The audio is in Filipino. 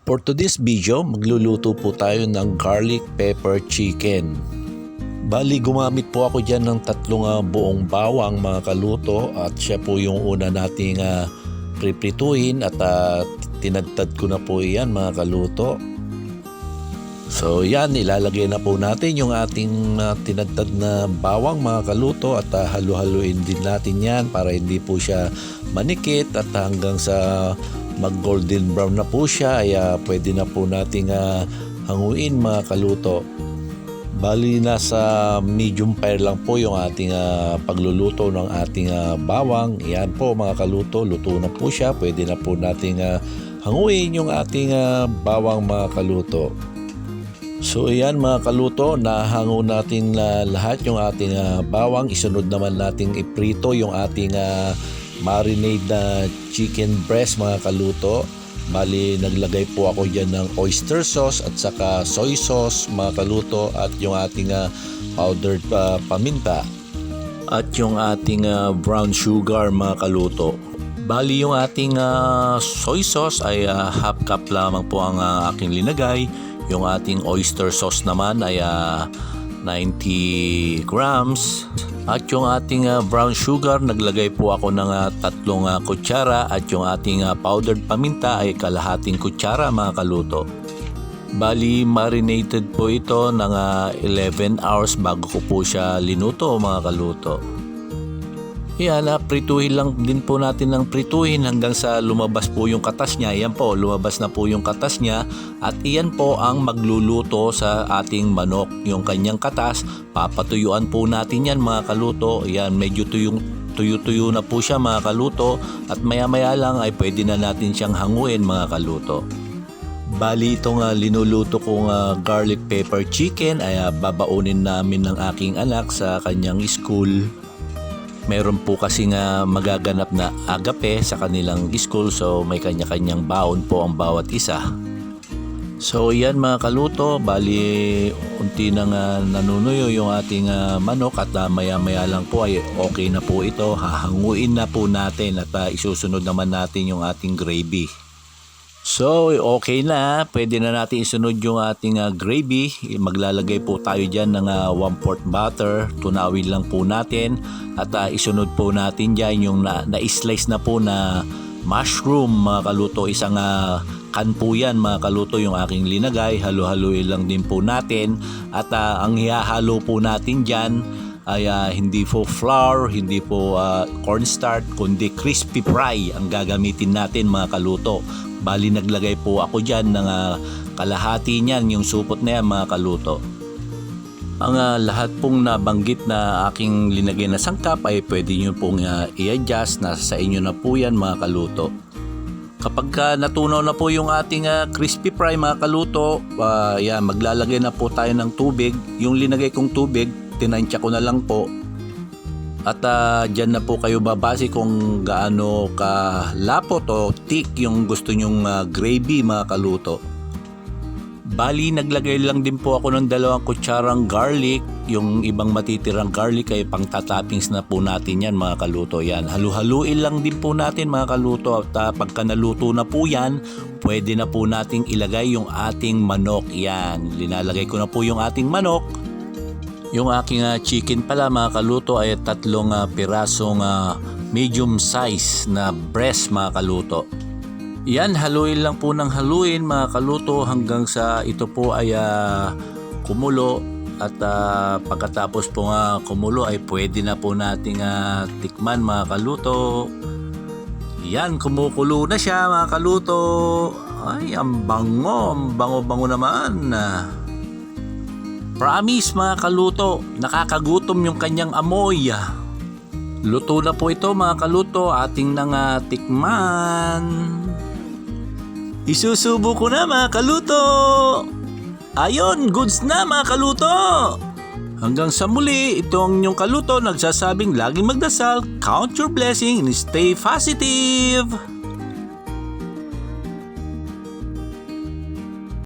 For today's video, magluluto po tayo ng garlic pepper chicken. Bali, gumamit po ako dyan ng tatlong buong bawang mga kaluto at siya po yung una nating priprituhin at tinadtad ko na po yan mga kaluto. So yan, ilalagay na po natin yung ating tinadtad na bawang mga kaluto at halu-haluin din natin yan para hindi po siya manikit at hanggang sa mag golden brown na po siya ay pwede na po nating hanguin mga kaluto. Bali nasa medium fire lang po yung ating pagluluto ng ating bawang. Yan po mga kaluto, luto na po siya. Pwede na po nating hanguin yung ating bawang mga kaluto. So yan mga kaluto, nahango natin lahat yung ating bawang. Isunod naman nating iprito yung ating marinade na chicken breast mga kaluto. Bali naglagay po ako dyan ng oyster sauce at saka soy sauce mga kaluto at yung ating powdered paminta at yung ating brown sugar mga kaluto. Bali yung ating soy sauce ay half cup lamang po ang aking linagay. Yung ating oyster sauce naman ay 90 grams. At yung ating brown sugar, naglagay po ako ng 3 kutsara at yung ating powdered paminta ay kalahating kutsara mga kaluto. Bali, marinated po ito ng 11 hours bago ko po siya linuto mga kaluto. Yan, prituhin lang din po natin ng prituhin hanggang sa lumabas po yung katas niya. Yan po, lumabas na po yung katas niya at iyan po ang magluluto sa ating manok. Yung kanyang katas, papatuyuan po natin yan mga kaluto. Yan, medyo tuyo-tuyo na po siya mga kaluto at maya-maya lang ay pwede na natin siyang hanguin mga kaluto. Bali itong linuluto kong garlic pepper chicken ay babaunin namin ng aking anak sa kanyang school. Meron po kasi magaganap na agape sa kanilang school, so may kanya-kanyang baon po ang bawat isa. So yan mga kaluto, bali unti nang nanunuyo yung ating manok at maya-maya lang po ay okay na po ito. Hahanguin na po natin at isusunod naman natin yung ating gravy. So okay na, pwede na natin isunod yung ating gravy. Maglalagay po tayo dyan ng 1/4 butter. Tunawin lang po natin at isunod po natin dyan yung na-slice na po na mushroom mga kaluto. Isang can po yan mga kaluto yung aking linagay. Halo-haloin lang din po natin at ang ihahalo po natin dyan ay hindi po flour, hindi po cornstarch, kundi crispy fry ang gagamitin natin mga kaluto. Bali naglagay po ako dyan ng kalahati niyan, yung supot na yan mga kaluto. Ang lahat pong nabanggit na aking linagay na sangkap ay pwede nyo pong i-adjust, nasa sa inyo na po yan mga kaluto. Kapag natunaw na po yung ating crispy fry mga kaluto, yan, maglalagay na po tayo ng tubig. Yung linagay kong tubig, tinansya ko na lang po. At dyan na po kayo babase kung gaano ka lapot o thick yung gusto nyong gravy mga kaluto. Bali naglagay lang din po ako ng 2 kutsarang garlic. Yung ibang matitirang garlic ay pang toppings na po natin yan mga kaluto. Yan, halu-haluin lang din po natin mga kaluto. At pagka naluto na po yan, pwede na po nating ilagay yung ating manok. Yan, linalagay ko na po yung ating manok. Yung aking chicken pala mga kaluto ay 3 pirasong medium size na breast mga kaluto. Yan, haluin lang po ng haluin mga kaluto hanggang sa ito po ay kumulo. At pagkatapos po kumulo ay pwede na po nating tikman mga kaluto. Yan, kumukulo na siya mga kaluto. Ay, ang bango naman. Promise mga kaluto, nakakagutom yung kanyang amoy. Luto na po ito mga kaluto, ating tikman. Isusubo ko na mga kaluto. Ayon, goods na mga kaluto. Hanggang sa muli, ito ang inyong kaluto nagsasabing laging magdasal, count your blessing and stay positive.